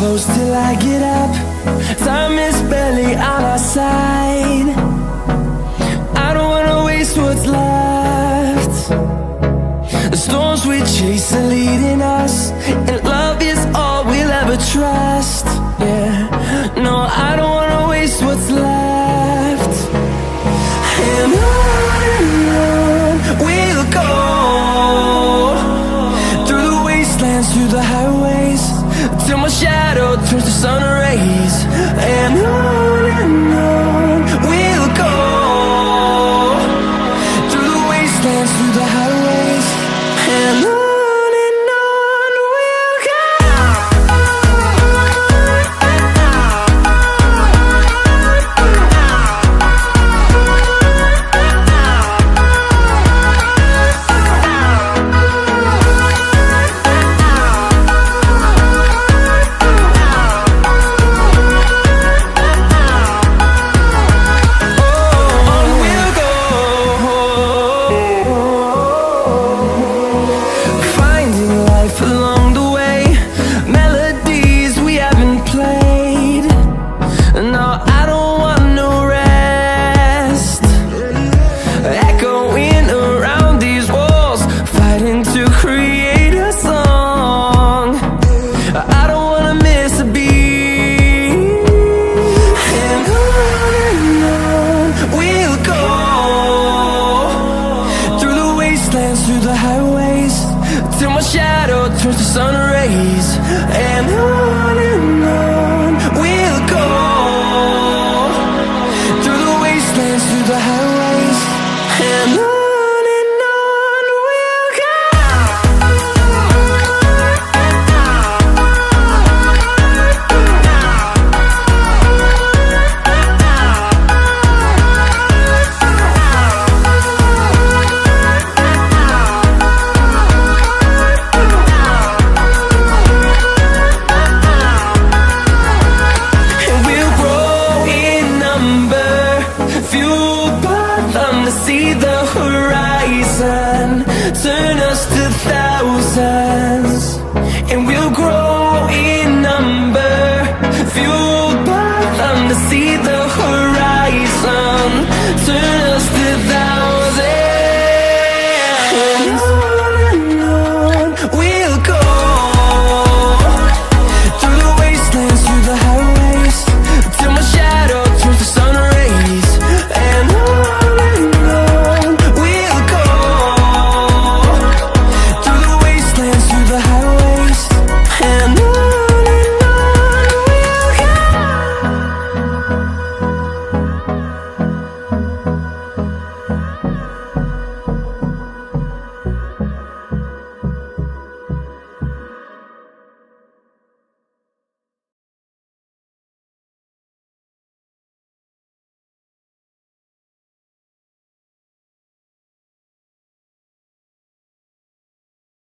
close till I get up. Time is barely on our side. I don't wanna waste what's left. The storms we chase are leading us, and love is all we'll ever trust. Yeah, no, I don't wanna waste what's left. And on we'll go, through the wastelands, through the highways, till my shadow turns to sun rays. And on we'll go, through the wastelands, through the highways, and on we'll go. Through the highways, till my shadow turns to sun rays. And on we'll go, through the wastelands, through the highways, and on we'll go. See the horizon, turn us to thousands, and we'll grow in number, fueled by them to see the horizon.